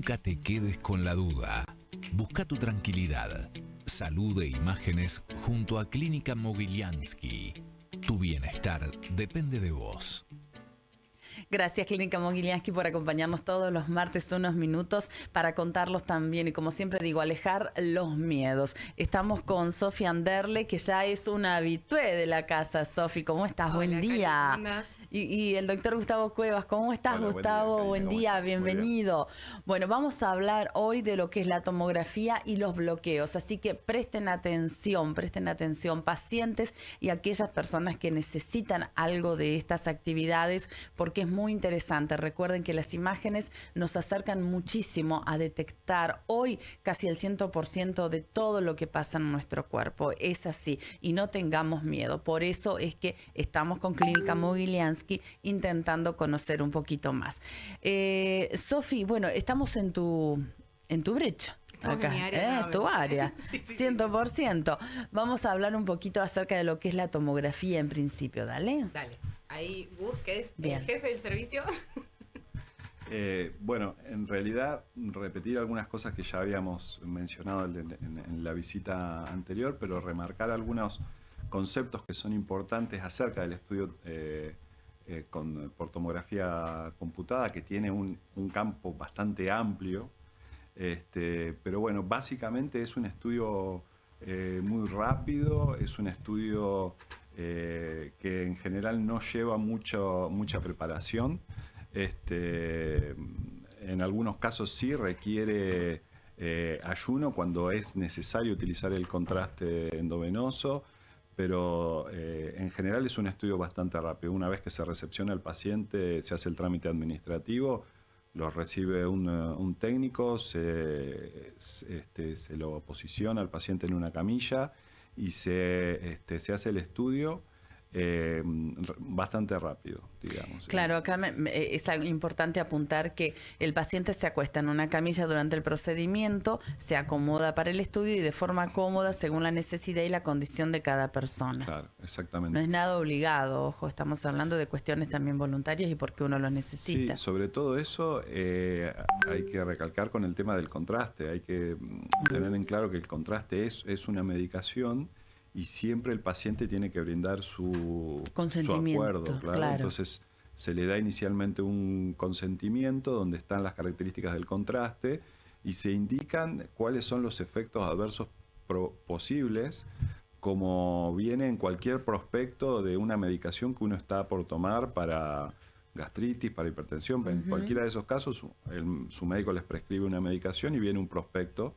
Nunca te quedes con la duda. Busca tu tranquilidad. Salud e imágenes junto a Clínica Mogilansky. Tu bienestar depende de vos. Gracias, Clínica Mogilansky, por acompañarnos todos los martes unos minutos para contarlos también y, como siempre digo, alejar los miedos. Estamos con Sofi Anderle, que ya es una habitué de la casa. Sofi, ¿cómo estás? Hola, Buen día. Cari, ¿cómo andás? Y el doctor Gustavo Cuevas, ¿cómo estás? Hola, Gustavo? buen Buen día, día, Karina, ¿cómo estás? bienvenido. Bueno, vamos a hablar hoy de lo que es la tomografía y los bloqueos, así que presten atención, pacientes y aquellas personas que necesitan algo de estas actividades, porque es muy interesante. Recuerden que las imágenes nos acercan muchísimo a detectar hoy casi el 100% de todo lo que pasa en nuestro cuerpo. Es así, y no tengamos miedo. Por eso es que estamos con Clínica Mogilansky intentando conocer un poquito más. Sofi, bueno, estamos en tu brecha. Estamos Acá, en mi área, es tu área, Sí. 100%. Vamos a hablar un poquito acerca de lo que es la tomografía en principio, ¿dale? Dale. Ahí Gus, que es Bien. el jefe del servicio. Bueno, en realidad repetir algunas cosas que ya habíamos mencionado en la visita anterior, pero remarcar algunos conceptos que son importantes acerca del estudio por tomografía computada, que tiene un campo bastante amplio. Pero bueno, básicamente es un estudio muy rápido, es un estudio que en general no lleva mucha preparación. En algunos casos sí requiere ayuno cuando es necesario utilizar el contraste endovenoso, pero en general es un estudio bastante rápido. Una vez que se recepciona el paciente, se hace el trámite administrativo, lo recibe un técnico, se lo posiciona al paciente en una camilla y se hace el estudio bastante rápido, digamos. Claro, acá es importante apuntar que el paciente se acuesta en una camilla durante el procedimiento, se acomoda para el estudio y de forma cómoda según la necesidad y la condición de cada persona. Claro, exactamente. No es nada obligado, ojo, estamos hablando de cuestiones también voluntarias y porque uno lo necesita. Sí, sobre todo eso hay que recalcar con el tema del contraste. Hay que tener en claro que el contraste es una medicación y siempre el paciente tiene que brindar su acuerdo. Claro. Entonces se le da inicialmente un consentimiento donde están las características del contraste y se indican cuáles son los efectos adversos posibles, como viene en cualquier prospecto de una medicación que uno está por tomar para gastritis, para hipertensión. En cualquiera de esos casos su médico les prescribe una medicación y viene un prospecto.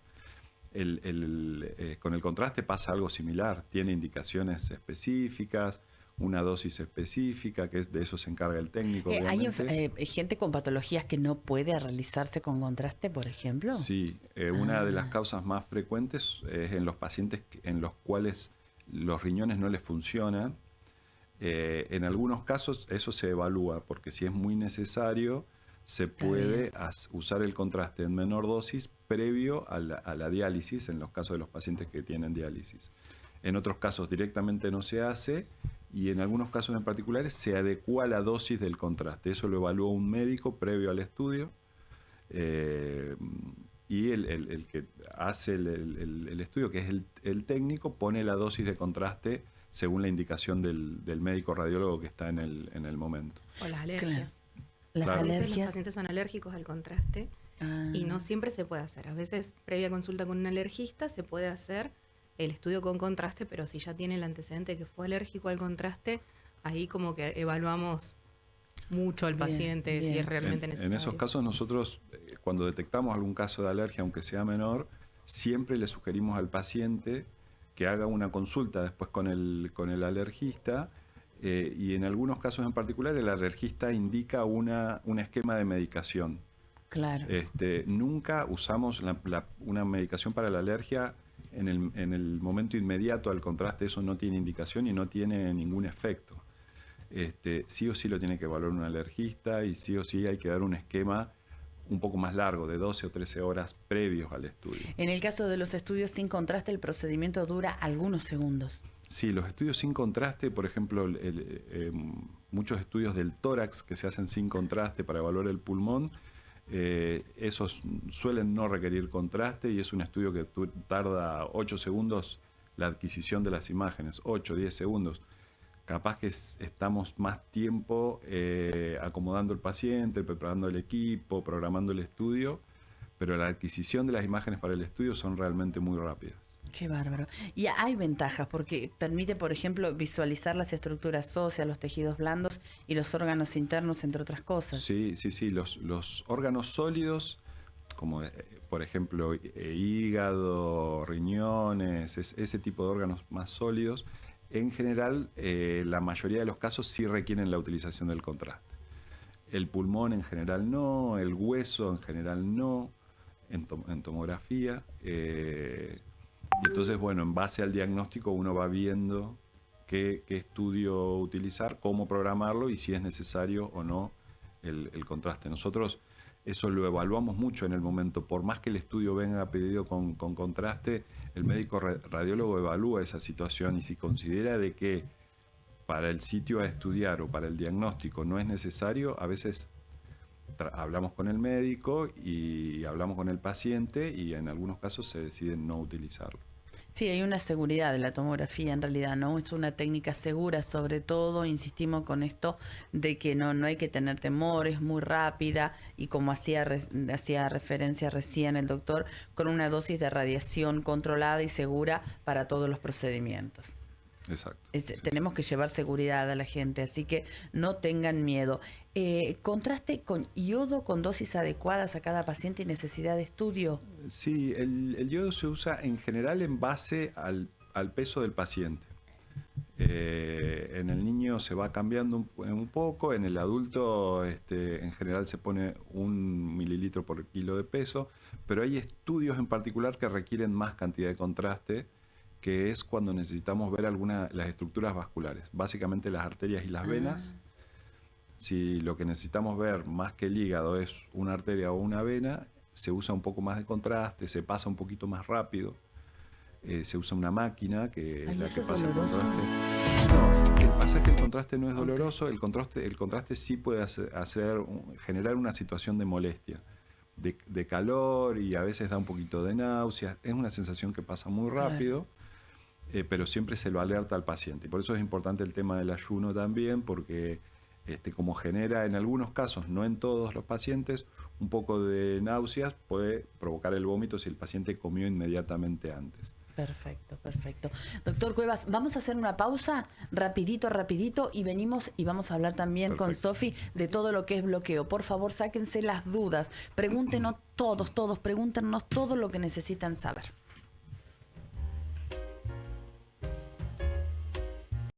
Con el contraste pasa algo similar, tiene indicaciones específicas, una dosis específica, que de eso se encarga el técnico. ¿Hay gente con patologías que no puede realizarse con contraste, por ejemplo? Sí, una de las causas más frecuentes es en los pacientes en los cuales los riñones no les funcionan. En algunos casos eso se evalúa, porque si es muy necesario, se puede usar el contraste en menor dosis previo a la diálisis, en los casos de los pacientes que tienen diálisis. En otros casos directamente no se hace y en algunos casos en particulares se adecua la dosis del contraste. Eso lo evalúa un médico previo al estudio y el que hace el estudio, que es el técnico, pone la dosis de contraste según la indicación del médico radiólogo que está en el momento. O las alergias. Las A veces alergias. los pacientes son alérgicos al contraste y no siempre se puede hacer. A veces, previa consulta con un alergista, se puede hacer el estudio con contraste, pero si ya tiene el antecedente de que fue alérgico al contraste, ahí como que evaluamos mucho al paciente si es realmente necesario. En esos casos nosotros, cuando detectamos algún caso de alergia, aunque sea menor, siempre le sugerimos al paciente que haga una consulta después con el alergista. Y en algunos casos en particular el alergista indica un esquema de medicación. Claro. Nunca usamos una medicación para la alergia en el momento inmediato al contraste. Eso no tiene indicación y no tiene ningún efecto. Sí o sí lo tiene que evaluar un alergista y sí o sí hay que dar un esquema un poco más largo, de 12 o 13 horas previos al estudio. En el caso de los estudios sin contraste, el procedimiento dura algunos segundos. Sí, los estudios sin contraste, por ejemplo, muchos estudios del tórax que se hacen sin contraste para evaluar el pulmón, Esos suelen no requerir contraste y es un estudio que tarda 8 segundos la adquisición de las imágenes, 8, 10 segundos. Capaz que estamos más tiempo acomodando el paciente, preparando el equipo, programando el estudio, pero la adquisición de las imágenes para el estudio son realmente muy rápidas. Qué bárbaro. Y hay ventajas porque permite, por ejemplo, visualizar las estructuras óseas, los tejidos blandos y los órganos internos, entre otras cosas. Sí. Los órganos sólidos, como por ejemplo hígado, riñones, ese tipo de órganos más sólidos, en general la mayoría de los casos sí requieren la utilización del contraste. El pulmón en general no, el hueso en general no, en tomografía. Y entonces, bueno, en base al diagnóstico uno va viendo qué estudio utilizar, cómo programarlo y si es necesario o no el contraste. Nosotros eso lo evaluamos mucho en el momento. Por más que el estudio venga pedido con contraste, el médico radiólogo evalúa esa situación y si considera de que para el sitio a estudiar o para el diagnóstico no es necesario, a veces hablamos con el médico y hablamos con el paciente y en algunos casos se decide no utilizarlo. Sí, hay una seguridad de la tomografía en realidad, ¿no? Es una técnica segura, sobre todo, insistimos con esto de que no hay que tener temor, es muy rápida y como hacía referencia recién el doctor, con una dosis de radiación controlada y segura para todos los procedimientos. Exacto. Tenemos que llevar seguridad a la gente, así que no tengan miedo. ¿Contraste con yodo con dosis adecuadas a cada paciente y necesidad de estudio? Sí, el yodo se usa en general en base al peso del paciente. En el niño se va cambiando un poco, en el adulto en general se pone 1 mililitro por kilo de peso, pero hay estudios en particular que requieren más cantidad de contraste, que es cuando necesitamos ver las estructuras vasculares, básicamente las arterias y las venas. Si lo que necesitamos ver más que el hígado es una arteria o una vena, se usa un poco más de contraste, se pasa un poquito más rápido, se usa una máquina que es la que pasa el contraste. No, lo que pasa es que el contraste no es doloroso, el contraste sí puede generar una situación de molestia, de calor y a veces da un poquito de náuseas, es una sensación que pasa muy rápido. Claro. Pero siempre se lo alerta al paciente. Y por eso es importante el tema del ayuno también, porque como genera en algunos casos, no en todos los pacientes, un poco de náuseas, puede provocar el vómito si el paciente comió inmediatamente antes. Perfecto. Doctor Cuevas, vamos a hacer una pausa rapidito y venimos y vamos a hablar también con Sofi de todo lo que es bloqueo. Por favor, sáquense las dudas, pregúntenos todos, pregúntenos todo lo que necesitan saber.